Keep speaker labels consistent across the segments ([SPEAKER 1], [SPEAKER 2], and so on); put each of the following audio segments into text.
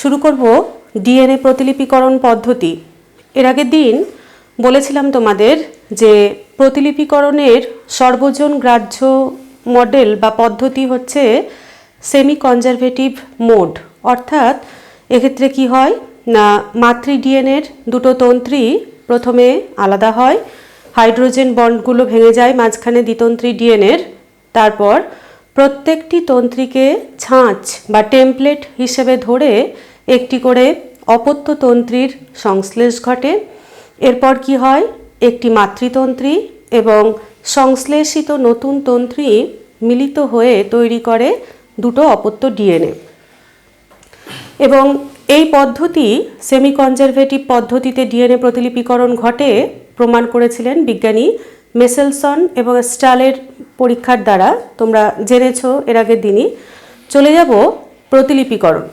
[SPEAKER 1] শুরু করব ডিএনএ প্রতিলিপিকরণ পদ্ধতি। এর আগের দিন বলেছিলাম তোমাদের যে প্রতিলিপিকরণের সর্বজন গ্রাহ্য মডেল বা পদ্ধতি হচ্ছে সেমি কনজারভেটিভ মোড। অর্থাৎ এক্ষেত্রে কি হয় না, মাতৃ ডিএনএর দুটো তন্ত্রী প্রথমে আলাদা হয়, হাইড্রোজেন বন্ডগুলো ভেঙে যায় মাঝখানে দ্বিতন্ত্রী ডিএনএর। তারপর প্রত্যেকটি তন্ত্রীকে ছাঁচ বা টেমপ্লেট হিসেবে ধরে একটি করে অপত্য তন্ত্রীর সংশ্লেষ ঘটে। এরপর কি হয়, একটি মাতৃতন্ত্রী এবং সংশ্লেষিত নতুন তন্ত্রী মিলিত হয়ে তৈরি করে দুটো অপত্য ডিএনএ। এবং এই পদ্ধতি সেমি কনজারভেটিভ পদ্ধতিতে ডিএনএ প্রতিলিপিকরণ ঘটে প্রমাণ করেছিলেন বিজ্ঞানী মেসেলসন এবং স্টালের পরীক্ষার দ্বারা। তোমরা জেনেছো এর আগের দিনই। চলে যাব প্রতিলিপিকরণ।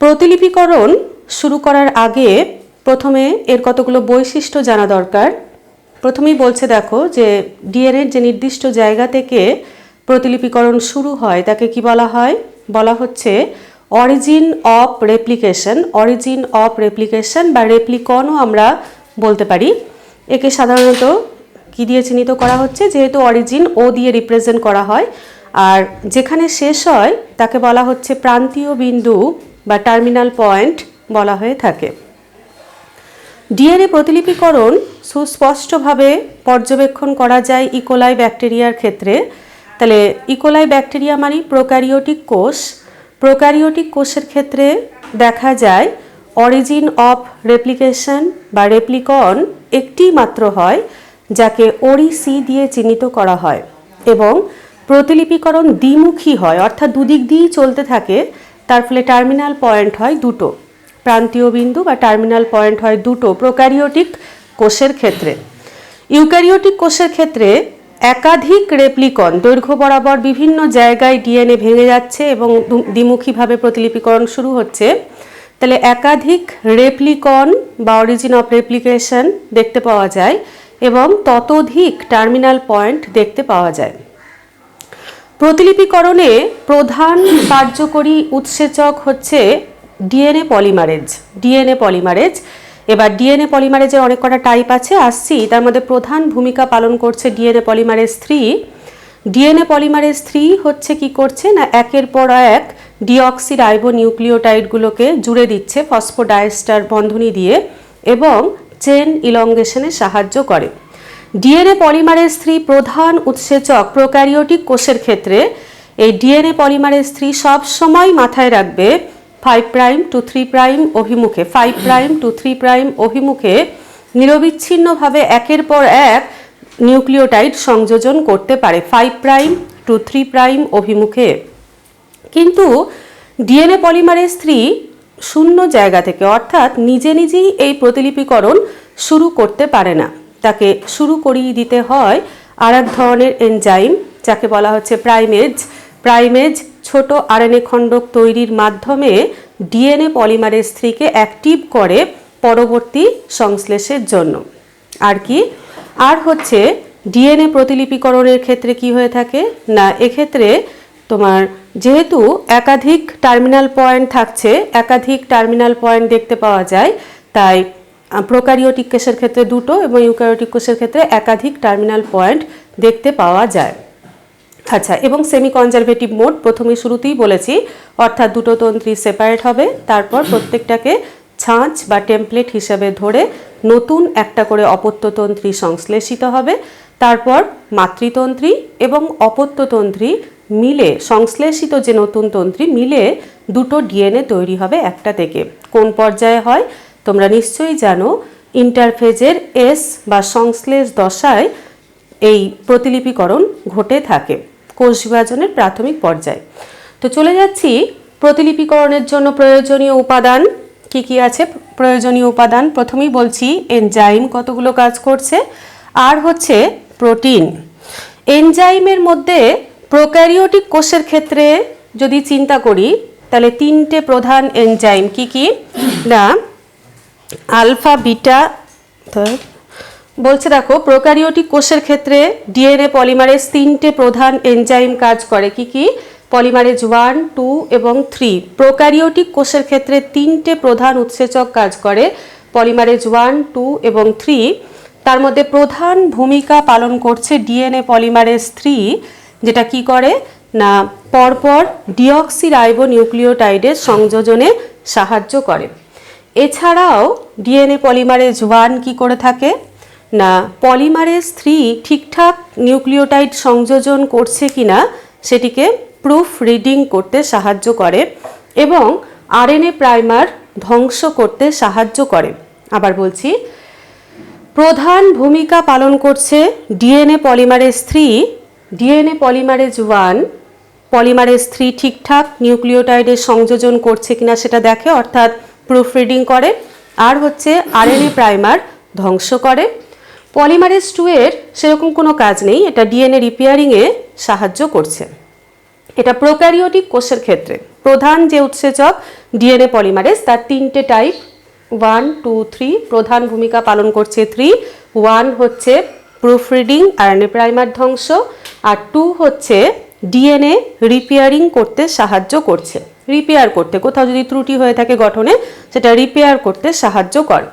[SPEAKER 1] প্রতিলিপিকরণ শুরু করার আগে প্রথমে এর কতগুলো বৈশিষ্ট্য জানা দরকার। প্রথমেই বলছে দেখো যে ডিএনএর যে নির্দিষ্ট জায়গা থেকে প্রতিলিপিকরণ শুরু হয় তাকে কি বলা হয়, বলা হচ্ছে origin of replication. Origin of replication বা রেপ্লিকনও আমরা বলতে পারি। একে সাধারণত কি দিয়ে চিহ্নিত করা হচ্ছে, যেহেতু অরিজিন ও দিয়ে রিপ্রেজেন্ট করা হয়, আর যেখানে শেষ হয় তাকে বলা হচ্ছে প্রান্তীয় বিন্দু বা টার্মিনাল পয়েন্ট বলা হয়ে থাকে। ডিএনএ প্রতিলিপিকরণ সুস্পষ্টভাবে পর্যবেক্ষণ করা যায় ইকোলাই ব্যাকটেরিয়ার ক্ষেত্রে। তাহলে ইকোলাই ব্যাকটেরিয়া মানে প্রোক্যারিওটিক কোষ। প্রোক্যারিওটিক কোষের ক্ষেত্রে দেখা যায় অরিজিন অফ রেপ্লিকেশন বা রেপ্লিকন একটি মাত্র হয়, যাকে ওরি-সি দিয়ে চিহ্নিত করা হয়। এবং প্রতিলিপিকরণ দ্বিমুখী হয়, অর্থাৎ দুদিক দিয়েই চলতে থাকে। তার ফলে টার্মিনাল পয়েন্ট হয় দুটো, প্রান্তীয় বিন্দু বা টার্মিনাল পয়েন্ট হয় দুটো প্রোক্যারিওটিক কোষের ক্ষেত্রে। ইউক্যারিওটিক কোষের ক্ষেত্রে একাধিক রেপ্লিকন দৈর্ঘ্য বরাবর বিভিন্ন জায়গায় ডিএনএ ভেঙে যাচ্ছে এবং দ্বিমুখীভাবে প্রতিলিপিকরণ শুরু হচ্ছে। তাহলে একাধিক রেপ্লিকন বা অরিজিন অফ রেপ্লিকেশন দেখতে পাওয়া যায় এবং ততোধিক টার্মিনাল পয়েন্ট দেখতে পাওয়া যায়। প্রতিলিপিকরণে প্রধান কার্যকরী উৎসেচক হচ্ছে ডিএনএ পলিমারেজ। DNA polymerase. এবার ডিএনএ পলিমারেজের অনেক কটা টাইপ আছে, আসছি। তার মধ্যে প্রধান ভূমিকা পালন করছে ডিএনএ পলিমারেজ 3। ডিএনএ পলিমারেজ 3 হচ্ছে কি করছে না, একের পর এক ডিঅক্সি রাইবো নিউক্লিওটাইডগুলোকে জুড়ে দিচ্ছে ফসফোডাইস্টার বন্ধনী দিয়ে এবং চেন ইলংগেশনে সাহায্য করে। ডিএনএ পলিমারেজ 3 প্রধান উৎসেচক প্রোক্যারিওটিক কোষের ক্ষেত্রে। এই ডিএনএ পলিমারেজ 3 সব সময় মাথায় রাখবে 5 প্রাইম টু 3 প্রাইম অভিমুখে, 5 প্রাইম টু 3 প্রাইম অভিমুখে নিরবিচ্ছিন্নভাবে একের পর এক নিউক্লিওটাইড সংযোজন করতে পারে 5 প্রাইম টু 3 প্রাইম অভিমুখে। কিন্তু ডিএনএ পলিমারেজ 3 শূন্য জায়গা থেকে, অর্থাৎ নিজে নিজেই এই প্রতিলিপিকরণ শুরু করতে পারে না। তাকে শুরু করিয়ে দিতে হয় আর এক ধরনের এনজাইম, যাকে বলা হচ্ছে প্রাইমেজ। প্রাইমেজ ছোট আরএনএ খণ্ডক তৈরির মাধ্যমে ডিএনএ পলিমারেজ 3কে অ্যাক্টিভ করে পরবর্তী সংশ্লেষের জন্য। আর কি আর হচ্ছে ডিএনএ প্রতিলিপিকরণের ক্ষেত্রে কি হয়ে থাকে না, এক্ষেত্রে তোমার যেহেতু একাধিক টার্মিনাল পয়েন্ট থাকছে, একাধিক টার্মিনাল পয়েন্ট দেখতে পাওয়া যায়, তাই প্রোক্যারিওটিক কোষের ক্ষেত্রে দুটো এবং ইউক্যারিওটিক কোষের ক্ষেত্রে একাধিক টার্মিনাল পয়েন্ট দেখতে পাওয়া যায়। আচ্ছা, এবং সেমি কনজারভেটিভ মোড প্রথমে শুরুতেই বলেছি, অর্থাৎ দুটো তন্ত্রী সেপারেট হবে, তারপর প্রত্যেকটাকে ছাঁচ বা টেমপ্লেট হিসেবে ধরে নতুন একটা করে অপত্য তন্ত্রী সংশ্লেষিত হবে। তারপর মাতৃতন্ত্রী এবং অপত্য তন্ত্রী মিলে, সংশ্লেষিত যে নতুন তন্ত্রী মিলে দুটো ডিএনএ তৈরি হবে একটা থেকে। কোন পর্যায়ে হয় তোমরা নিশ্চয়ই জানো, ইন্টারফেজের এস বা সংশ্লেষ দশায় এই প্রতিলিপিকরণ ঘটে থাকে, কোষ বিভাজনের প্রাথমিক পর্যায়ে। তো চলে যাচ্ছি প্রতিলিপিকরণের জন্য প্রয়োজনীয় উপাদান কি কি আছে। প্রয়োজনীয় উপাদান প্রথমেই বলছি এনজাইম কতগুলো কাজ করছে, আর হচ্ছে প্রোটিন। এনজাইমের মধ্যে প্রোক্যারিওটিক কোষের ক্ষেত্রে যদি চিন্তা করি তাহলে তিনটে প্রধান এনজাইম কি কি না, আলফা বিটা বলছে। দেখো প্রোক্যারিওটিক কোষের ক্ষেত্রে ডিএনএ পলিমারেজ তিনটে প্রধান এনজাইম কাজ করে কি কি পলিমারেজ 1, 2 এবং 3 প্রোক্যারিওটিক কোষের ক্ষেত্রে তিনটে প্রধান উৎসেচক কাজ করে। পলিমারেজ 1, 2 এবং 3, তার মধ্যে প্রধান ভূমিকা পালন করছে ডিএনএ পলিমারেজ 3, যেটা কি করে না পরপর ডিঅক্সিরাইবো নিউক্লিওটাইডের সংযোজনে সাহায্য করে। এছাড়াও ডিএনএ পলিমারেজ 1 কি করে থাকে না পলিমারেজ 3 ঠিকঠাক নিউক্লিওটাইড সংযোজন করছে কিনা সেটিকে প্রুফ রিডিং করতে সাহায্য করে এবং আরএনএ প্রাইমার ধ্বংস করতে সাহায্য করে। আবার বলছি, প্রধান ভূমিকা পালন করছে DNA polymerase 3, DNA polymerase 1 polymerase 3 ঠিকঠাক নিউক্লিওটাইডের সংযোজন করছে কিনা সেটা দেখে, অর্থাৎ প্রুফ রিডিং করে, আর হচ্ছে আরএনএ প্রাইমার ধ্বংস করে। পলিমারেজ 2 এর সেরকম কোনো কাজ নেই, এটা ডিএনএ রিপেয়ারিংয়ে সাহায্য করছে। এটা প্রোক্যারিওটিক কোষের ক্ষেত্রে প্রধান যে উৎসেচক ডিএনএ পলিমারেজ তার তিনটে টাইপ, 1, 2, 3 প্রধান ভূমিকা পালন করছে 3। 1 হচ্ছে প্রুফ রিডিং আরএনএ প্রাইমার ধ্বংস, আর 2 হচ্ছে ডিএনএ রিপেয়ারিং করতে সাহায্য করছে, রিপেয়ার করতে, কোথাও যদি ত্রুটি হয়ে থাকে গঠনে সেটা রিপেয়ার করতে সাহায্য করে।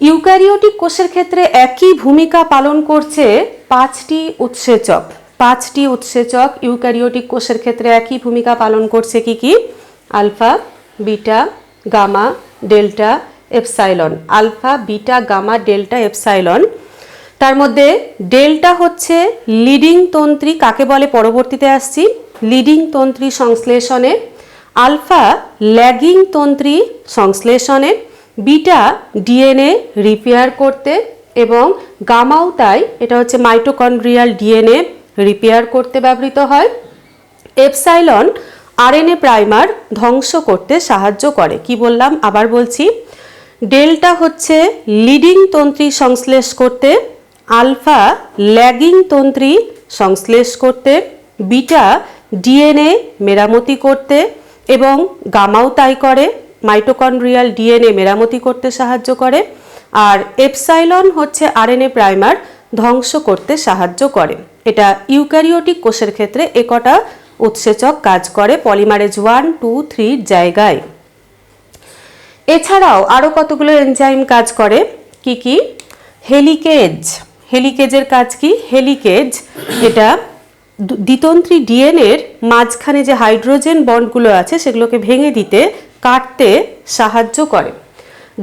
[SPEAKER 1] ইউক্যারিওটিক কোষের ক্ষেত্রে একই ভূমিকা পালন করছে 5টি উৎসেচক। 5টি উৎসেচক ইউক্যারিওটিক কোষের ক্ষেত্রে একই ভূমিকা পালন করছে কি কি? Alpha, beta, gamma, delta, epsilon. Alpha, beta, gamma, delta, epsilon. তার মধ্যে ডেল্টা হচ্ছে লিডিং তন্ত্রী, কাকে বলে পরবর্তীতে আসছি, লিডিং তন্ত্রী সংশ্লেষণে। আলফা ল্যাগিং তন্ত্রী সংশ্লেষণে। বিটা ডিএনএ রিপেয়ার করতে এবং গামাও তাই, এটা হচ্ছে মাইটোকন্ড্রিয়াল ডিএনএ রিপেয়ার করতে ব্যবহৃত হয়। এপসাইলন আরএনএ প্রাইমার ধ্বংস করতে সাহায্য করে। কি বললাম আবার বলছি, ডেল্টা হচ্ছে লিডিং তন্ত্রী সংশ্লেষ করতে, আলফা ল্যাগিং তন্ত্রী সংশ্লেষ করতে, বিটা ডিএনএ মেরামতি করতে এবং গামাও তাই করে, মাইটোকন্ড্রিয়াল ডিএনএ মেরামতি করতে সাহায্য করে। আর এপসাইলন হচ্ছে আরএনএ প্রাইমার ধ্বংস করতে সাহায্য করে। এটা ইউক্যারিওটিক কোষের ক্ষেত্রে একটা উৎসেচক কাজ করে পলিমারেজ 1, 2, 3 জায়গায়। এছাড়াও আরও কতগুলো এনজাইম কাজ করে। কি কি? হেলিকেজ। হেলিকেজের কাজ কি? হেলিকেজ এটা দ্বিতন্ত্রী ডিএনএর মাঝখানে যে হাইড্রোজেন বন্ডগুলো আছে সেগুলোকে ভেঙে দিতে, কাটতে সাহায্য করে।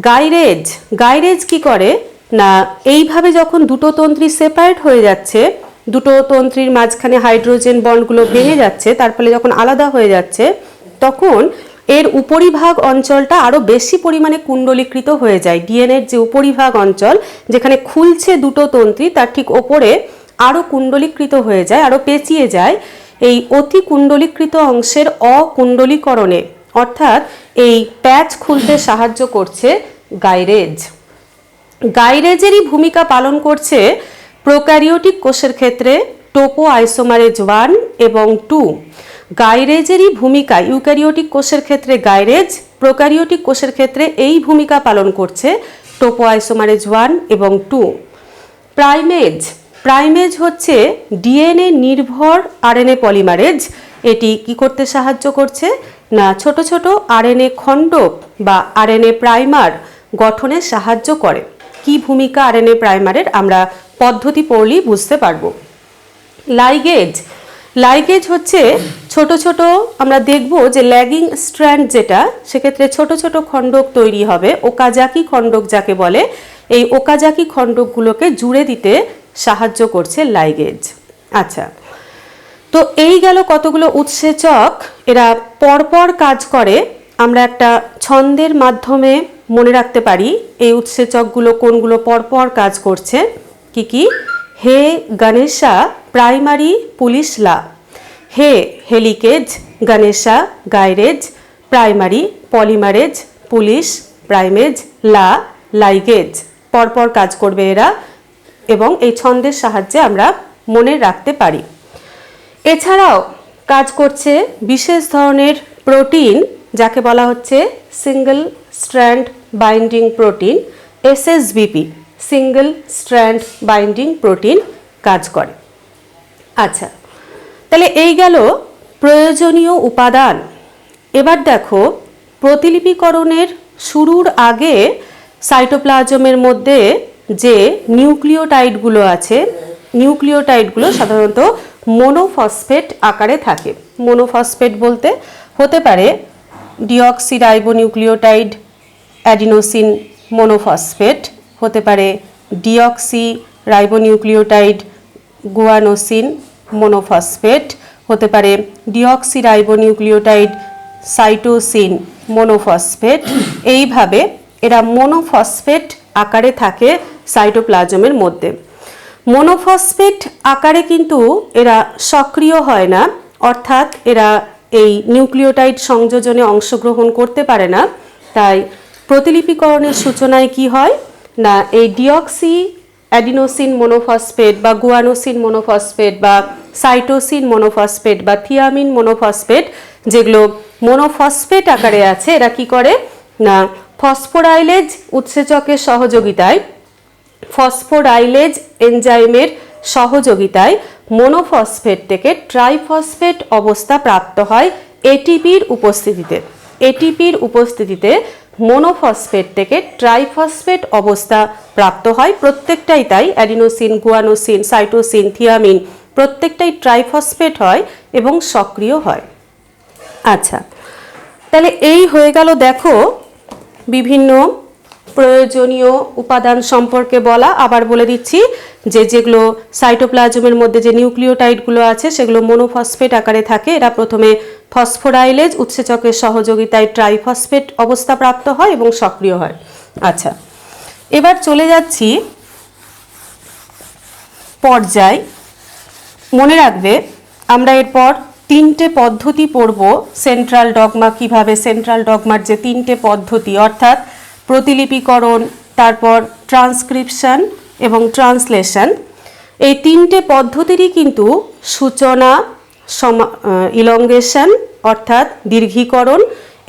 [SPEAKER 1] গাইরেজ। গাইরেজ কি করে না এইভাবে যখন দুটো তন্ত্রী সেপারেট হয়ে যাচ্ছে, দুটো তন্ত্রীর মাঝখানে হাইড্রোজেন বন্ডগুলো ভেঙে যাচ্ছে, তার ফলে যখন আলাদা হয়ে যাচ্ছে তখন এর উপরিভাগ অঞ্চলটা আরও বেশি পরিমাণে কুণ্ডলীকৃত হয়ে যায়। ডিএনএর যে উপরিভাগ অঞ্চল যেখানে খুলছে দুটো তন্ত্রী তার ঠিক ওপরে আরও কুণ্ডলীকৃত হয়ে যায়, আরও পেঁচিয়ে যায়। এই অতি কুণ্ডলীকৃত অংশের অকুণ্ডলীকরণে অর্থাৎ এই প্যাচ খুলতে সাহায্য করছে গাইরেজ। গাইরেজেরই ভূমিকা পালন করছে প্রোক্যারিওটিক কোষের ক্ষেত্রে টোপো আইসোমারেজ 1 এবং 2। গাইরেজেরই ভূমিকা ইউক্যারিওটিক কোষের ক্ষেত্রে গাইরেজ, প্রোক্যারিওটিক কোষের ক্ষেত্রে এই ভূমিকা পালন করছে টোপো আইসোমারেজ 1 এবং 2। প্রাইমেজ। প্রাইমেজ হচ্ছে ডিএনএ নির্ভর আরএনএ পলিমারেজ। এটি কি করতে সাহায্য করছে না ছোট ছোট আরএনএ খণ্ডক বা আরএনএ প্রাইমার গঠনে সাহায্য করে। কি ভূমিকা আরএনএ প্রাইমারের আমরা পদ্ধতি পড়লেই বুঝতে পারবো। লাইগেজ। লাইগেজ হচ্ছে ছোট ছোট, আমরা দেখব যে ল্যাগিং স্ট্র্যান্ড যেটা, সেক্ষেত্রে ছোট ছোট খণ্ডক তৈরি হবে, ওকাজাকি খণ্ডক যাকে বলে, এই ওকাজাকি খণ্ডকগুলোকে জুড়ে দিতে সাহায্য করছে লাইগেজ। আচ্ছা, তো এই গেল কতগুলো উৎসেচক, এরা পরপর কাজ করে। আমরা একটা ছন্দের মাধ্যমে মনে রাখতে পারি এই উৎসেচকগুলো কোনগুলো পরপর কাজ করছে। কি কি? হে গণেশা প্রাইমারি পুলিশ লা। হে হেলিকেজ, গণেশা গাইরেজ, প্রাইমারি পলিমারেজ, পুলিশ প্রাইমেজ, লা লাইগেজ। পরপর কাজ করবে এরা এবং এই ছন্দের সাহায্যে আমরা মনে রাখতে পারি। এছাড়াও কাজ করছে বিশেষ ধরনের প্রোটিন যাকে বলা হচ্ছে single strand binding protein, SSBP, single strand binding protein কাজ করে। আচ্ছা, তাহলে এই গেল প্রয়োজনীয় উপাদান। এবার দেখো, প্রতিলিপিকরণের শুরুর আগে সাইটোপ্লাজমের মধ্যে যে নিউক্লিওটাইডগুলো আছে, নিউক্লিওটাইডগুলো সাধারণত মোনোফসফেট আকারে থাকে। মোনোফসফেট বলতে হতে পারে ডিঅক্সিরাইবোনিউক্লিওটাইড অ্যাডিনোসিন মোনোফসফেট, হতে পারে ডিঅক্সিরাইবোনিউক্লিওটাইড গুয়ানোসিন মোনোফসফেট, হতে পারে ডিঅক্সিরাইবোনিউক্লিওটাইড সাইটোসিন মোনোফসফেট। এইভাবে এরা মোনোফসফেট আকারে থাকে সাইটোপ্লাজমের মধ্যে। মোনোফসফেট আকারে কিন্তু এরা সক্রিয় হয় না, অর্থাৎ এরা এই নিউক্লিওটাইড সংযোজনে অংশগ্রহণ করতে পারে না। তাই প্রতিলিপিকরণের সূচনায় কি হয় না, এই ডিঅক্সি অ্যাডিনোসিন মোনোফসফেট বা গুয়ানোসিন মোনোফসফেট বা সাইটোসিন মোনোফসফেট বা থিয়ামিন মোনোফসফেট, যেগুলো মোনোফসফেট আকারে আছে, এরা কি করে না ফসফোরাইলেজ উৎসেচকের সহযোগিতায়, ফসফোরাইলেজ এনজাইমের সহযোগিতায় মোনোফসফেট থেকে ট্রাইফসফেট অবস্থা প্রাপ্ত হয় এটিপির উপস্থিতিতে। এটিপির উপস্থিতিতে মোনোফসফেট থেকে ট্রাইফসফেট অবস্থা প্রাপ্ত হয়। প্রত্যেকটাই তাই, অ্যাডিনোসিন, গুয়ানোসিন, সাইটোসিন, থিয়ামিন প্রত্যেকটাই ট্রাইফসফেট হয় এবং সক্রিয় হয়। আচ্ছা, তাহলে এই হয়ে গেল দেখো বিভিন্ন প্রয়োজনীয় উপাদান সম্পর্কে বলা। আবার বলে দিচ্ছি যে যেগুলো সাইটোপ্লাজমের মধ্যে যে নিউক্লিওটাইডগুলো আছে সেগুলো মোনোফসফেট আকারে থাকে। এরা প্রথমে ফসফোরাইলেজ উৎসেচকের সহযোগিতায় ট্রাইফসফেট অবস্থা প্রাপ্ত হয় এবং সক্রিয় হয়। আচ্ছা, এবার চলে যাচ্ছি পর্যায়। মনে রাখবে আমরা এরপর তিনটে পদ্ধতি পড়ব সেন্ট্রাল ডগমা, কিভাবে সেন্ট্রাল ডগমার যে তিনটে পদ্ধতি অর্থাৎ প্রতিলিপিকরণ, তারপর ট্রান্সক্রিপশন এবং ট্রান্সলেশন, এই তিনটে পদ্ধতিরই কিন্তু সূচনা, ইলংগেশন অর্থাৎ দীর্ঘীকরণ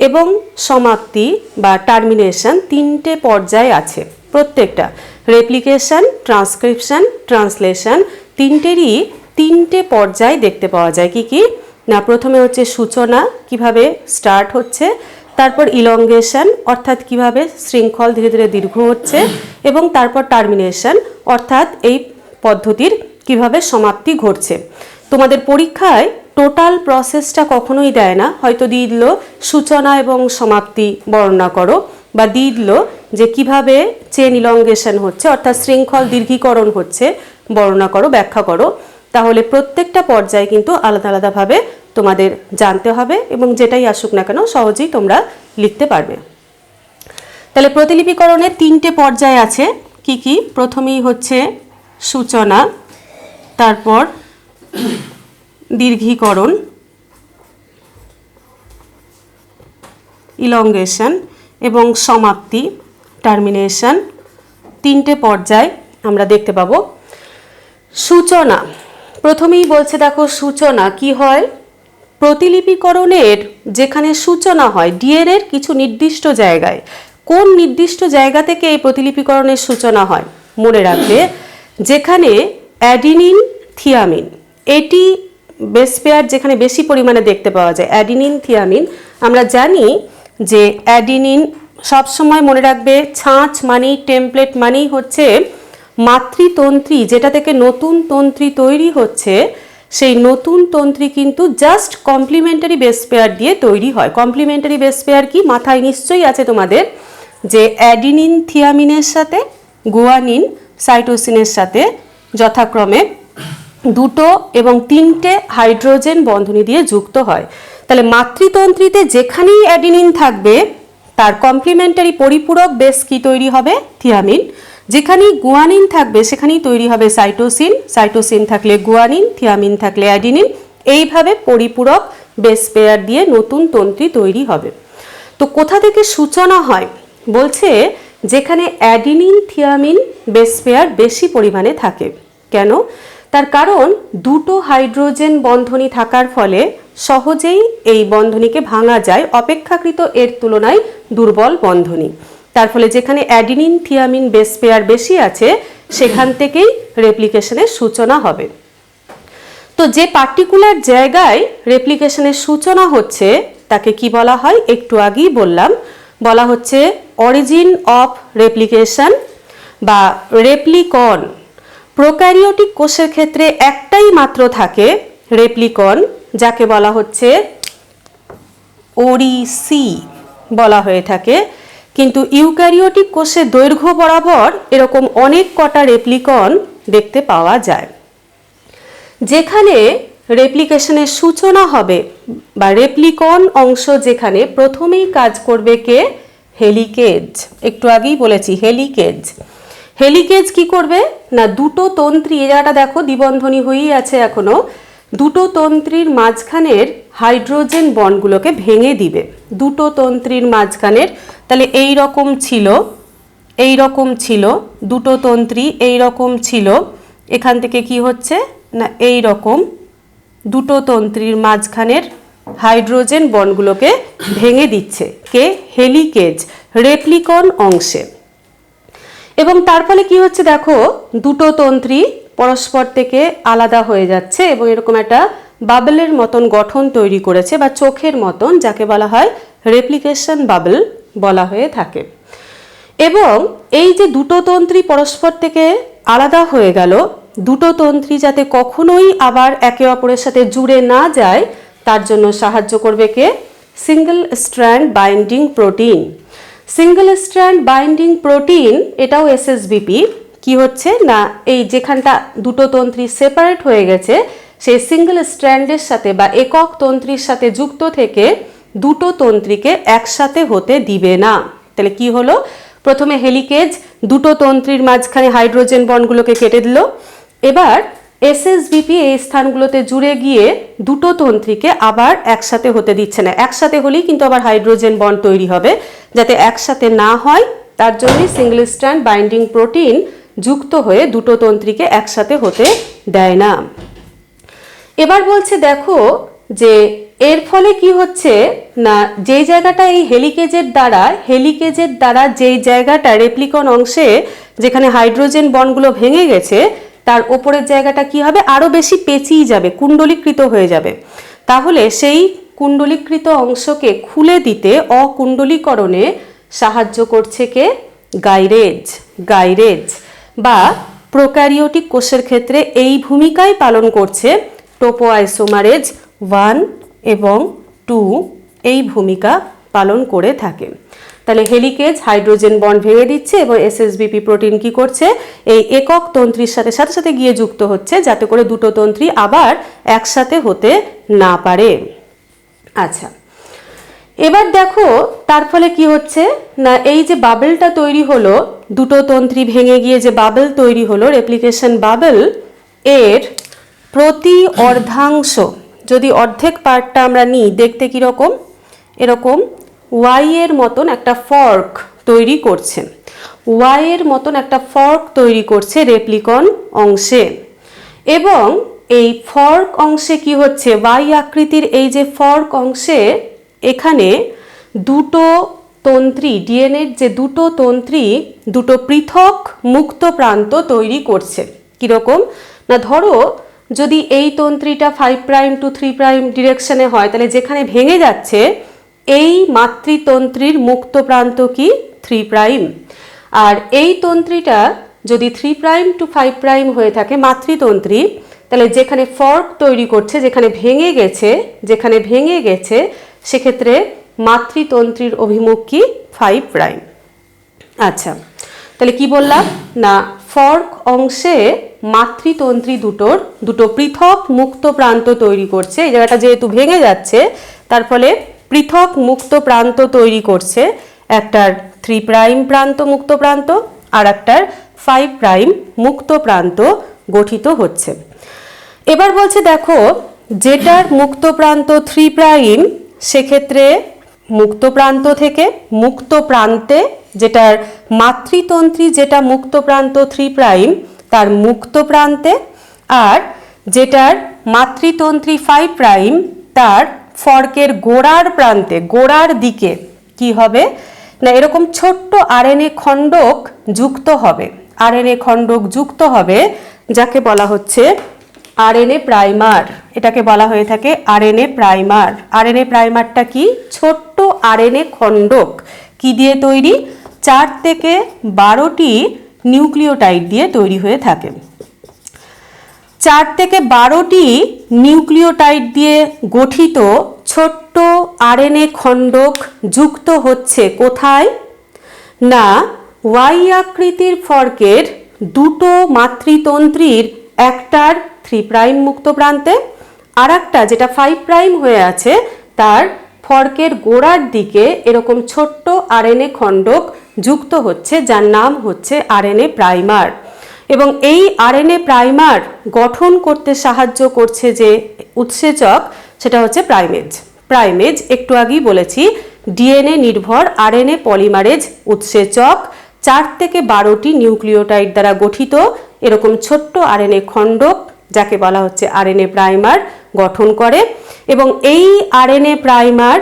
[SPEAKER 1] এবং সমাপ্তি বা টার্মিনেশন তিনটে পর্যায় আছে। প্রত্যেকটা রেপ্লিকেশন, ট্রান্সক্রিপশন, ট্রান্সলেশন তিনটেরই তিনটে পর্যায় দেখতে পাওয়া যায়। কি কি না, প্রথমে হচ্ছে সূচনা, কিভাবে স্টার্ট হচ্ছে, তারপর ইলংগেশন অর্থাৎ কিভাবে শৃঙ্খল ধীরে ধীরে দীর্ঘ হচ্ছে, এবং তারপর টার্মিনেশন অর্থাৎ এই পদ্ধতির কিভাবে সমাপ্তি ঘটছে। তোমাদের পরীক্ষায় টোটাল প্রসেসটা কখনোই দেয় না, হয়তো দিয়ে দিল সূচনা এবং সমাপ্তি বর্ণনা করো, বা দিয়ে দিল যে কিভাবে চেন ইলংগেশন হচ্ছে অর্থাৎ শৃঙ্খল দীর্ঘীকরণ হচ্ছে বর্ণনা করো, ব্যাখ্যা করো। তাহলে প্রত্যেকটা পর্যায়ে কিন্তু আলাদা আলাদাভাবে তোমাদের জানতে হবে এবং যেটাই আসুক না কেন সহজেই তোমরা লিখতে পারবে। তাহলে প্রতিলিপিকরণের তিনটে পর্যায় আছে। কি কি? প্রথমেই হচ্ছে সূচনা, তারপর দীর্ঘীকরণ, ইলংগেশন এবং সমাপ্তি, টার্মিনেশন, তিনটে পর্যায় আমরা দেখতে পাবো। সূচনা প্রথমেই বলছে, দেখো সূচনা কি হয়, প্রতিলিপিকরণের যেখানে সূচনা হয় ডিএনএর কিছু নির্দিষ্ট জায়গায়, কোন নির্দিষ্ট জায়গা থেকে এই প্রতিলিপিকরণের সূচনা হয় মনে রাখবে, যেখানে অ্যাডিনিন থিয়ামিন এটি বেস পেয়ার যেখানে বেশি পরিমাণে দেখতে পাওয়া যায়, অ্যাডিনিন থিয়ামিন। আমরা জানি যে অ্যাডিনিন সবসময় মনে রাখবে ছাঁচ মানেই, টেমপ্লেট মানেই হচ্ছে মাতৃতন্ত্রী, যেটা থেকে নতুন তন্ত্রী তৈরি হচ্ছে, সেই নতুন তন্ত্রী কিন্তু জাস্ট কমপ্লিমেন্টারি বেস পেয়ার দিয়ে তৈরি হয়। কমপ্লিমেন্টারি বেস পেয়ার কি মাথায় নিশ্চয়ই আছে তোমাদের, যে অ্যাডিনিন থিয়ামিনের সাথে গুয়ানিন সাইটোসিনের সাথে যথাক্রমে দুটো এবং তিনটে হাইড্রোজেন বন্ধনী দিয়ে যুক্ত হয়। তাহলে মাতৃতন্ত্রীতে যেখানেই অ্যাডিনিন থাকবে তার কমপ্লিমেন্টারি পরিপূরক বেস কি তৈরি হবে, থিয়ামিন। যেখানেই গুয়ানিন থাকবে সেখানেই তৈরি হবে সাইটোসিন, সাইটোসিন থাকলে গুয়ানিন, থিয়ামিন থাকলে অ্যাডিনিন। এইভাবে পরিপূরক বেস পেয়ার দিয়ে নতুন তন্ত্রী তৈরি হবে। তো কোথা থেকে সূচনা হয় বলছে, যেখানে অ্যাডিনিন থিয়ামিন বেস পেয়ার বেশি পরিমাণে থাকে। কেন? তার কারণ দুটো হাইড্রোজেন বন্ধনী থাকার ফলে সহজেই এই বন্ধনীকে ভাঙা যায় অপেক্ষাকৃত এর তুলনায় দুর্বল বন্ধনী। তার ফলে যেখানে অ্যাডিনিন থিয়ামিন বেস পেয়ার বেশি আছে সেখান থেকেই রেপ্লিকেশনের সূচনা হবে। তো তো যে পার্টিকুলার জায়গায় রেপ্লিকেশনের সূচনা হচ্ছে তাকে কি বলা হয়, একটু আগেই বললাম, বলা হচ্ছে অরিজিন অফ রেপ্লিকেশন বা রেপ্লিকন। প্রোক্যারিওটিক কোষের ক্ষেত্রে একটাই মাত্র থাকে রেপ্লিকন, যাকে বলা হচ্ছে ওরিসি বলা হয়ে থাকে। কিন্তু ইউক্যারিওটিক কোষের দৈর্ঘ্য বরাবর এরকম অনেক কটা রেপ্লিকন দেখতে পাওয়া যায়। যেখানে রেপ্লিকেশনের সূচনা হবে বা রেপ্লিকন অংশ যেখানে প্রথমেই কাজ করবে কে, হেলিকেজ। একটু আগেই বলেছি হেলিকেজ। হেলিকেজ কি করবে না, দুটো তন্ত্রী, এই জায়গাটা দেখো দ্বিবন্ধনী হয়েই আছে এখনো, দুটো তন্ত্রীর মাঝখানের হাইড্রোজেন বন্ডগুলোকে ভেঙে দিবে। দুটো তন্ত্রীর মাঝখানের, তাহলে এই রকম ছিল, এই রকম ছিল, দুটো তন্ত্রী এই রকম ছিল, এখান থেকে কি হচ্ছে না এই রকম দুটো তন্ত্রীর মাঝখানের হাইড্রোজেন বন্ডগুলোকে ভেঙে দিচ্ছে কে, হেলিকেজ, রেপ্লিকন অংশে। এবং তার ফলে কি হচ্ছে দেখো, দুটো তন্ত্রী পরস্পর থেকে আলাদা হয়ে যাচ্ছে এবং এরকম একটা বাবলের মতন গঠন তৈরি করেছে বা চোখের মতন, যাকে বলা হয় রেপ্লিকেশন বাবল বলা হয়ে থাকে। এবং এই যে দুটো তন্ত্রী পরস্পর থেকে আলাদা হয়ে গেল, দুটো তন্ত্রী যাতে কখনোই আবার একে অপরের সাথে জুড়ে না যায় তার জন্য সাহায্য করবে কে, single strand binding protein. Single strand binding protein এটাও এসএসবিপি। কি হচ্ছে না, এই যেখানটা দুটো তন্ত্রী সেপারেট হয়ে গেছে সেই সিঙ্গেল স্ট্র্যান্ডের সাথে বা একক তন্ত্রীর সাথে যুক্ত থেকে দুটো তন্ত্রীকে একসাথে হতে দিবে না। তাহলে কি হলো, প্রথমে হেলিকেজ দুটো তন্ত্রীর মাঝখানে হাইড্রোজেন বন্ডগুলোকে কেটে দিল, এবার এসএসবিপি এই স্থানগুলোতে জুড়ে গিয়ে দুটো তন্ত্রীকে আবার একসাথে হতে দিচ্ছে না। একসাথে হলেই কিন্তু আবার হাইড্রোজেন বন্ড তৈরি হবে, যাতে একসাথে না হয় তার জন্যই সিঙ্গেল স্ট্র্যান্ড বাইন্ডিং প্রোটিন যুক্ত হয়ে দুটো তন্ত্রীকে একসাথে হতে দেয় না। এবার বলছে দেখো যে এর ফলে কি হচ্ছে না, যেই জায়গাটা এই হেলিকেজের দ্বারা যেই জায়গাটা রেপ্লিকন অংশে যেখানে হাইড্রোজেন বন্ডগুলো ভেঙে গেছে তার ওপরের জায়গাটা কি হবে, আরো বেশি পেঁচিয়ে যাবে, কুণ্ডলীকৃত হয়ে যাবে। তাহলে সেই কুণ্ডলীকৃত অংশকে খুলে দিতে অকুণ্ডলীকরণে সাহায্য করছে কে, গাইরেজ বা প্রোক্যারিওটিক কোষের ক্ষেত্রে এই ভূমিকাই পালন করছে টোপোআইসোমারেজ 1 এবং 2 এই ভূমিকা পালন করে থাকে। তাহলে হেলিকেজ হাইড্রোজেন বন্ড ভেঙে দিচ্ছে এবং এসএসবিপি প্রোটিন কি করছে, এই একক তন্ত্রীর সাথে সাথে গিয়ে যুক্ত হচ্ছে যাতে করে দুটো তন্ত্রী আবার একসাথে হতে না পারে। আচ্ছা, এবার দেখো তার ফলে কি হচ্ছে না, এই যে বাবলটা তৈরি হলো, দুটো তন্ত্রী ভেঙে গিয়ে যে বাবল তৈরি হলো রেপ্লিকেশন বাবল, এর প্রতি অর্ধাংশ যদি অর্ধেক পার্টটা আমরা নিই, দেখতে কিরকম, এরকম ওয়াই এর মতন একটা ফর্ক তৈরি করছে, ওয়াই এর মতন একটা ফর্ক তৈরি করছে রেপ্লিকন অংশে। এবং এই ফর্ক অংশে কি হচ্ছে, ওয়াই আকৃতির এই যে ফর্ক অংশে এখানে দুটো তন্ত্রী, ডিএনএর যে দুটো তন্ত্রী দুটো পৃথক মুক্ত প্রান্ত তৈরি করছে। কিরকম না, ধরো যদি এই তন্ত্রীটা 5 প্রাইম টু 3 প্রাইম ডিরেকশনে হয়, তাহলে যেখানে ভেঙে যাচ্ছে এই মাতৃতন্ত্রীর মুক্ত প্রান্ত কি 3 প্রাইম, আর এই তন্ত্রীটা যদি 3 প্রাইম টু 5 প্রাইম হয়ে থাকে মাতৃতন্ত্রী, তাহলে যেখানে ফর্ক তৈরি করছে, যেখানে ভেঙে গেছে সেক্ষেত্রে মাতৃতন্ত্রীর অভিমুখ কি 5 প্রাইম। আচ্ছা, তাহলে কি বললাম না, ফর্ক অংশে মাতৃতন্ত্রী দুটো পৃথক মুক্ত প্রান্ত তৈরি করছে। এই জায়গাটা যেহেতু ভেঙে যাচ্ছে তার ফলে পৃথক মুক্ত প্রান্ত তৈরি করছে, একটার 3 প্রাইম প্রান্ত মুক্ত প্রান্ত আর একটার 5 প্রাইম মুক্ত প্রান্ত গঠিত হচ্ছে। এবার বলছে দেখো, যেটার মুক্ত প্রান্ত 3 প্রাইম সেক্ষেত্রে মুক্ত প্রান্ত থেকে মুক্ত প্রান্তে, যেটার মাতৃতন্ত্রী যেটা মুক্ত প্রান্ত 3 প্রাইম তার মুক্ত প্রান্তে, আর যেটার মাতৃতন্ত্রী 5 প্রাইম তার ফর্কের গোড়ার প্রান্তে, গোড়ার দিকে কি হবে না, এরকম ছোট্ট আরএনএ খণ্ডক যুক্ত হবে, যাকে বলা হচ্ছে আরএনএ প্রাইমার, এটাকে বলা হয়ে থাকে আরএনএ প্রাইমার। আরএনএ প্রাইমারটা কি? ছোট্ট আরএনএ খণ্ডক কি দিয়ে তৈরি? 4 থেকে 12টি নিউক্লিওটাইড দিয়ে তৈরি হয়ে থাকে। 4 থেকে 12টি নিউক্লিওটাইড দিয়ে গঠিত ছোট্ট আরএনএ খণ্ডক যুক্ত হচ্ছে কোথায়? না ওয়াই আকৃতির ফর্কের দুটো মাতৃতন্ত্রীর একটার 3' মুক্ত প্রান্তে, আর একটা যেটা 5' হয়ে আছে তার ফর্কের গোড়ার দিকে এরকম ছোট্ট আরএনএ খণ্ডক যুক্ত হচ্ছে, যার নাম হচ্ছে আরএনএ প্রাইমার। এবং এই আরএনএ প্রাইমার গঠন করতে সাহায্য করছে যে উৎসেচক, সেটা হচ্ছে প্রাইমেজ। প্রাইমেজ একটু আগেই বলেছি ডিএনএ নির্ভর আরএনএ পলিমারেজ উৎসেচক 4 থেকে 12টি নিউক্লিওটাইড দ্বারা গঠিত এরকম ছোট্ট আরএনএ খণ্ডক, যাকে বলা হচ্ছে আরএনএ প্রাইমার, গঠন করে। এবং এই আরএনএ প্রাইমার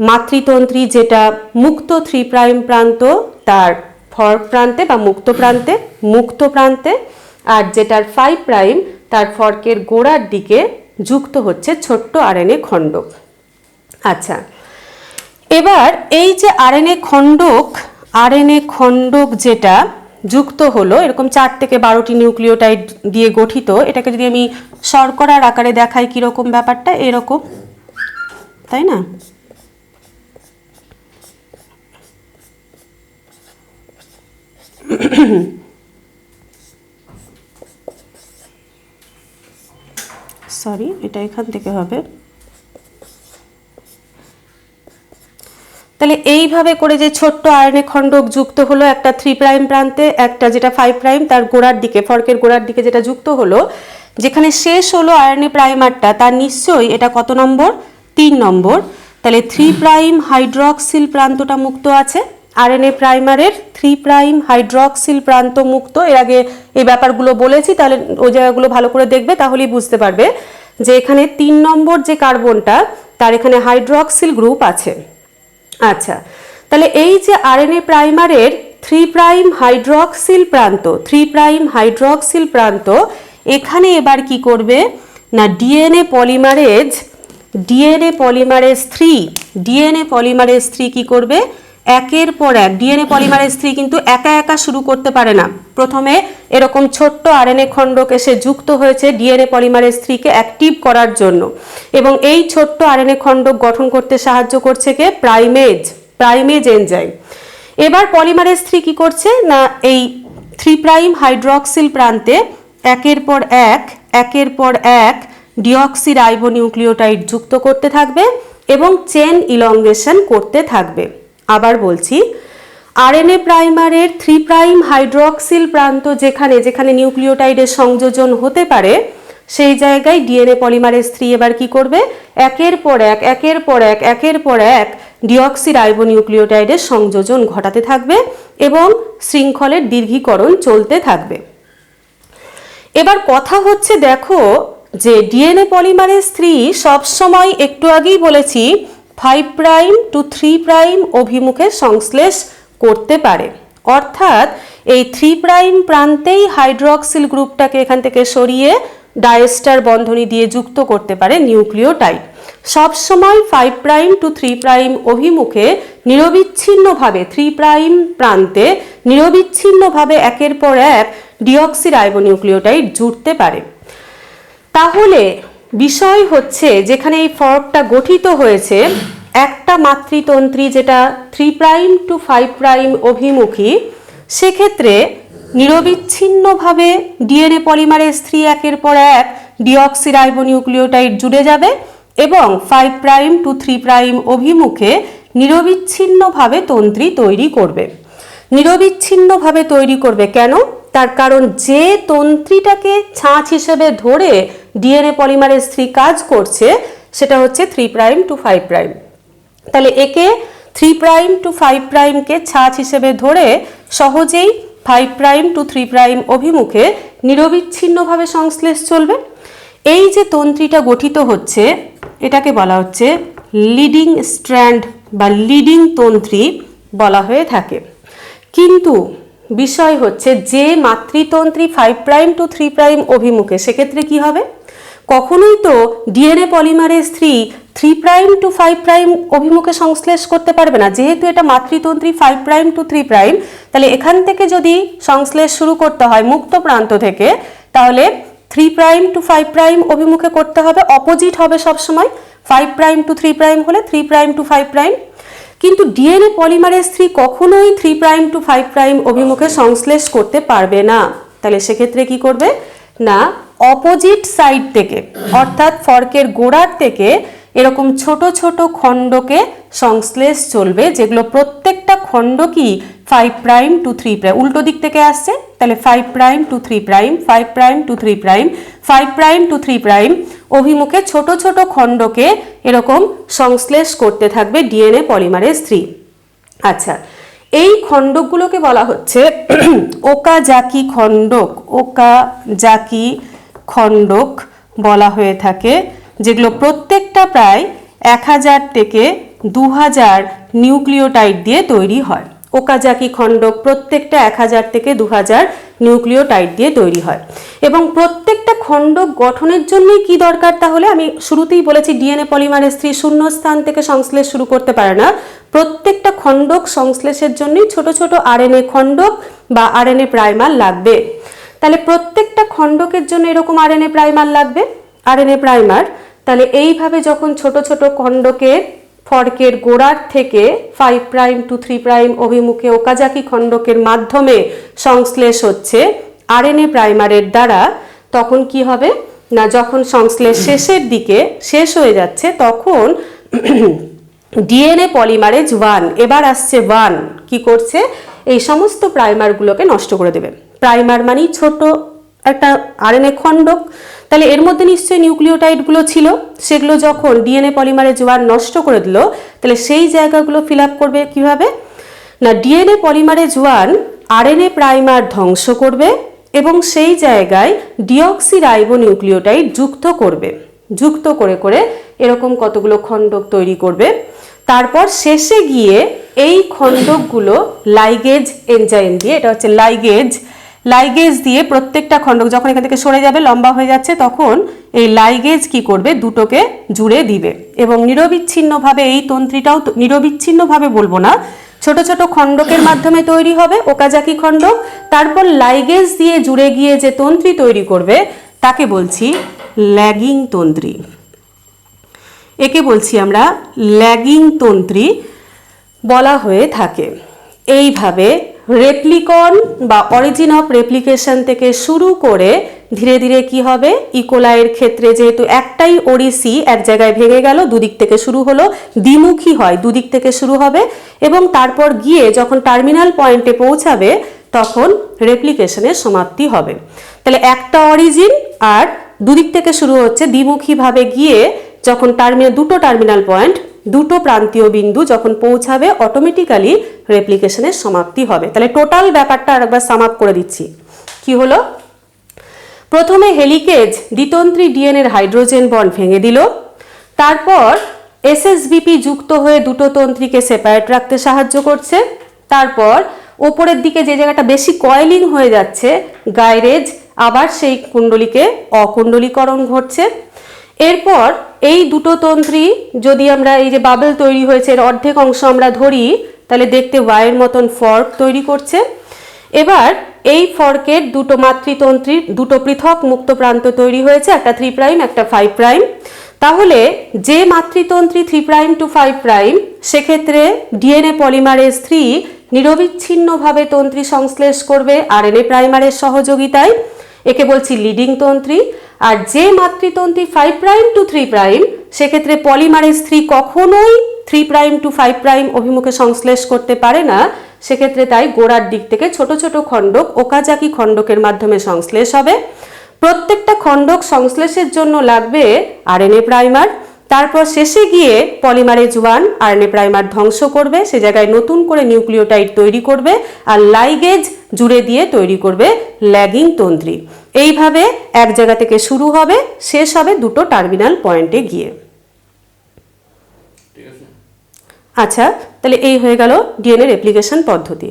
[SPEAKER 1] মাতৃতন্ত্রী যেটা মুক্ত 3' প্রান্ত তার ফর্ক প্রান্তে বা মুক্ত প্রান্তে, আর যেটার 5' তার ফর্কের গোড়ার দিকে যুক্ত হচ্ছে ছোট্ট আরএনএ খণ্ডক। আচ্ছা, এবার এই যে আরএনএ খণ্ডক যেটা যুক্ত হলো এরকম 4 থেকে 12টি নিউক্লিওটাইড দিয়ে গঠিত, এটাকে যদি আমি শর্করার আকারে দেখাই কিরকম ব্যাপারটা, এরকম, তাই না? সরি, এটা এখান থেকে হবে। তাহলে এইভাবে করে যে ছোট্ট আরএনএ খণ্ডক যুক্ত হলো একটা 3' প্রান্তে, একটা যেটা 5' তার গোড়ার দিকে, ফর্কের গোড়ার দিকে যেটা যুক্ত হলো, যেখানে শেষ হলো আরএনএ প্রাইমারটা, তার নিশ্চয়ই এটা কত নম্বর? 3 নম্বর। তাহলে 3' হাইড্রক্সিল প্রান্তটা মুক্ত আছে। আরএনএ প্রাইমারের 3' হাইড্রক্সিল প্রান্ত মুক্ত। এর আগে এই ব্যাপারগুলো বলেছি, তাহলে ওই জায়গাগুলো ভালো করে দেখবে, তাহলেই বুঝতে পারবে যে এখানে 3 নম্বর যে কার্বনটা তার এখানে হাইড্রক্সিল গ্রুপ আছে। আচ্ছা, তাহলে এই যে আরএনএ প্রাইমারের 3' হাইড্রক্সিল প্রান্ত এখানে এবার কি করবে না ডিএনএ পলিমারেজ 3 কি করবে? একের পর এক ডিএনএ পলিমারেজ 3 কিন্তু একা একা শুরু করতে পারে না। প্রথমে এরকম ছোট্ট আরএনএ খণ্ডক এসে যুক্ত হয়েছে ডিএনএ পলিমারেজ 3 কে অ্যাক্টিভ করার জন্য, এবং এই ছোট্ট আরএনএ খণ্ডক গঠন করতে সাহায্য করছে কে? Primase enzyme. এবার পলিমারেজ 3 কি করছে না এই 3' হাইড্রক্সিল প্রান্তে একের পর এক ডিঅক্সি রাইবোনিউক্লিওটাইড যুক্ত করতে থাকবে এবং চেন ইলংগেশন করতে থাকবে। আবার বলছি, আরএনএ প্রাইমারের 3' হাইড্রক্সিল প্রান্ত যেখানে নিউক্লিওটাইডের সংযোজন হতে পারে, সেই জায়গায় ডিএনএ পলিমারেজ 3 এবার কি করবে? একের পর এক ডিঅক্সি রাইবোনিউক্লিওটাইডের সংযোজন ঘটাতে থাকবে এবং শৃঙ্খলের দীর্ঘীকরণ চলতে থাকবে। এবার কথা হচ্ছে, দেখো যে ডিএনএ পলিমারেজ 3 সবসময়, একটু আগেই বলেছি, 5' to 3' অভিমুখে সংশ্লেষ করতে পারে। অর্থাৎ এই 3' প্রান্তেই হাইড্রক্সিল গ্রুপটাকে এখান থেকে সরিয়ে ডাইস্টার বন্ধনী দিয়ে যুক্ত করতে পারে নিউক্লিওটাইড। সবসময় 5' to 3' অভিমুখে নিরবিচ্ছিন্নভাবে 3' প্রান্তে নিরবিচ্ছিন্নভাবে একের পর এক ডিঅক্সি রাইবোনিউক্লিওটাইড জুড়তে পারে। তাহলে বিষয় হচ্ছে, যেখানে এই ফর্কটা গঠিত হয়েছে, একটা মাতৃতন্ত্রী যেটা 3' to 5' অভিমুখী, সেক্ষেত্রে নিরবিচ্ছিন্নভাবে ডিএনএ পলিমারেজ 3 একের পর এক ডিঅক্সি রাইবোনিউক্লিওটাইড জুড়ে যাবে এবং 5' to 3' অভিমুখে নিরবিচ্ছিন্নভাবে তন্ত্রী তৈরি করবে। নিরবিচ্ছিন্নভাবে তৈরি করবে কেন? তার কারণ যে তন্ত্রীটাকে ছাঁচ হিসেবে ধরে ডিএনএ পলিমারেজ 3 কাজ করছে, সেটা হচ্ছে 3' to 5'। তাহলে একে 3' to 5' কে ছাঁচ হিসেবে ধরে সহজেই 5' to 3' অভিমুখে নিরবিচ্ছিন্নভাবে সংশ্লেষ চলবে। এই যে তন্ত্রীটা গঠিত হচ্ছে, এটাকে বলা হচ্ছে লিডিং স্ট্র্যান্ড বা লিডিং তন্ত্রী বলা হয়ে থাকে। কিন্তু বিষয় হচ্ছে, যে মাতৃতন্ত্রী 5' to 3' অভিমুখে, সেক্ষেত্রে কি হবে? কখনোই তো ডিএনএ পলিমারেজ 3 টু 5' অভিমুখে সংশ্লেষ করতে পারবে না, যেহেতু এটা মাতৃতন্ত্রী 5' টু 3', তাহলে এখান থেকে যদি সংশ্লেষ শুরু করতে হয় মুক্ত প্রান্ত থেকে, তাহলে 3' টু 5' অভিমুখে করতে হবে, অপোজিট হবে সবসময়। 5' টু 3' হলে 3' টু 5'। কিন্তু ডিএনএ পলিমারেজ 3 কখনোই 3' টু 5' অভিমুখে সংশ্লেষ করতে পারবে না। তাহলে সেক্ষেত্রে কি করবে না, অপোজিট সাইড থেকে অর্থাৎ ফর্কের গোড়ার থেকে এরকম ছোট ছোট খণ্ডকে সংশ্লেষ চলবে, যেগুলো প্রত্যেকটা খণ্ড কি 5' টু 3', উল্টো দিক থেকে আসছে, তাহলে 5' টু 3', 5' টু 3', 5' টু 3' অভিমুখে ছোট ছোট খণ্ডকে এরকম সংশ্লেষ করতে থাকবে ডিএনএ পলিমারেজ 3। আচ্ছা, এই খণ্ডকগুলোকে বলা হচ্ছে ওকাজাকি খণ্ডক। ওকাজাকি খণ্ডক বলা হয়ে থাকে, যেগুলো প্রত্যেকটা প্রায় 1000 থেকে 2000 নিউক্লিওটাইড দিয়ে তৈরি হয়। ওকাজাকি খণ্ডক প্রত্যেকটা 1000 থেকে 2000 নিউক্লিওটাইড দিয়ে তৈরি হয়। এবং প্রত্যেকটা খণ্ডক গঠনের জন্যই কি দরকার, তাহলে আমি শুরুতেই বলেছি ডিএনএ পলিমারেজ 3 শূন্য স্থান থেকে সংশ্লেষ শুরু করতে পারে না। প্রত্যেকটা খণ্ডক সংশ্লেষের জন্যই ছোট ছোট আরএনএ খণ্ডক বা আরএনএ প্রাইমার লাগবে। তাহলে প্রত্যেকটা খণ্ডকের জন্য এরকম আরএনএ প্রাইমার লাগবে, আরএনএ প্রাইমার। তাহলে এইভাবে যখন ছোট ছোট খণ্ডকের ফর্কের গোড়ার থেকে 5' টু 3' অভিমুখে ওকাজাকি খণ্ডকের মাধ্যমে সংশ্লেষ হচ্ছে আরএনএ প্রাইমারের দ্বারা, তখন কি হবে না, যখন সংশ্লেষ শেষের দিকে শেষ হয়ে যাচ্ছে তখন ডিএনএ পলিমারেজ 1 এবার আসছে 1 কি করছে, এই সমস্ত প্রাইমারগুলোকে নষ্ট করে দেবে। প্রাইমার মানেই ছোট একটা আরএনএ খণ্ডক, তাহলে এর মধ্যে নিশ্চয়ই নিউক্লিওটাইডগুলো ছিল, সেগুলো যখন ডিএনএ পলিমারেজ 1 নষ্ট করে দিল, তাহলে সেই জায়গাগুলো ফিল আপ করবে কিভাবে না, ডিএনএ পলিমারেজ 1 আরএনএ প্রাইমার ধ্বংস করবে এবং সেই জায়গায় ডিঅক্সিরাইবো নিউক্লিওটাইড যুক্ত করবে, যুক্ত করে করে এরকম কতগুলো খণ্ডক তৈরি করবে। তারপর শেষে গিয়ে এই খণ্ডকগুলো লাইগেজ এনজাইম দিয়ে, এটা হচ্ছে লাইগেজ দিয়ে প্রত্যেকটা খণ্ডক যখন এখান থেকে সরে যাবে লম্বা হয়ে যাচ্ছে, তখন এই লাইগেজ কি করবে, দুটোকে জুড়ে দিবে এবং নিরবিচ্ছিন্নভাবে, এই তন্ত্রীটাও নিরবিচ্ছিন্নভাবে বলবো না, ছোট ছোট খণ্ডকের মাধ্যমে তৈরি হবে ওকাজাকি খণ্ডক। তারপর লাইগেজ দিয়ে জুড়ে গিয়ে যে তন্ত্রী তৈরি করবে তাকে বলছি ল্যাগিং তন্ত্রী। একে বলছি আমরা ল্যাগিং তন্ত্রী বলা হয়ে থাকে। এইভাবে রেপ্লিকন বা অরিজিন অফ রেপ্লিকেশন থেকে শুরু করে ধীরে ধীরে কি হবে, ইকোলাইয়ের ক্ষেত্রে যেহেতু একটাই ওরিসি এক জায়গায় ভেঙে গেল, দুদিক থেকে শুরু হলো, দ্বিমুখী হয়, দুদিক থেকে শুরু হবে এবং তারপর গিয়ে যখন টার্মিনাল পয়েন্টে পৌঁছাবে তখন রেপ্লিকেশনের সমাপ্তি হবে। তাহলে একটা অরিজিন আর দুদিক থেকে শুরু হচ্ছে, দ্বিমুখীভাবে গিয়ে যখন দুটো টার্মিনাল পয়েন্ট, দুটো প্রান্তীয় বিন্দু যখন পৌঁছাবে অটোমেটিক্যালি রেপ্লিকেশনের সমাপ্তি হবে। তাহলে টোটাল ব্যাপারটা আরেকবার সাম আপ করে দিচ্ছি। কি হলো, প্রথমে হেলিকেজ দ্বিতন্ত্রী ডিএনএর হাইড্রোজেন বন্ড ভেঙে দিল, তারপর এসএসবিপি যুক্ত হয়ে দুটো তন্ত্রীকে সেপারেট রাখতে সাহায্য করছে, তারপর ওপরের দিকে যে জায়গাটা বেশি কয়েলিং হয়ে যাচ্ছে গাইরেজ, আবার সেই কুণ্ডলীকে অকুণ্ডলীকরণ ঘটছে। এরপর এই দুটো তন্ত্রী যদি আমরা এই যে বাবেল তৈরি হয়েছে এর অর্ধেক অংশ আমরা ধরি, তাহলে দেখতে ওয়াইয়ের মতন ফর্ক তৈরি করছে। এবার এই ফর্কের দুটো মাতৃতন্ত্রীর দুটো পৃথক মুক্ত প্রান্ত তৈরি হয়েছে, একটা 3', একটা 5'। তাহলে যে মাতৃতন্ত্রী 3' টু 5', সেক্ষেত্রে ডিএনএ পলিমারেজ 3 নিরবিচ্ছিন্নভাবে তন্ত্রী সংশ্লেষ করবে আরএনএ প্রাইমারের সহযোগিতায়, একে বলছি লিডিং তন্ত্রী। আর যে মাতৃতন্ত্রী 5' টু 3', সেক্ষেত্রে পলিমারেজ 3 কখনোই 3' টু 5' অভিমুখে সংশ্লেষ করতে পারে না, সেক্ষেত্রে তাই গোড়ার দিক থেকে ছোট ছোট খণ্ডক ওকাজাকি খণ্ডকের মাধ্যমে সংশ্লেষ হবে। প্রত্যেকটা খণ্ডক সংশ্লেষের জন্য লাগবে আরএনএ প্রাইমার, তারপর শেষে গিয়ে পলিমারেজ 1 আরএনএ প্রাইমার ধ্বংস করবে, সে জায়গায় নতুন করে নিউক্লিওটাইড তৈরি করবে আর লাইগেজ জুড়ে দিয়ে তৈরি করবে ল্যাগিং তন্ত্রী। এইভাবে এক জায়গা থেকে শুরু হবে, শেষ হবে দুটো টার্মিনাল পয়েন্টে গিয়ে। আচ্ছা, তাহলে এই হয়ে গেল ডিএনএ রেপ্লিকেশন পদ্ধতি।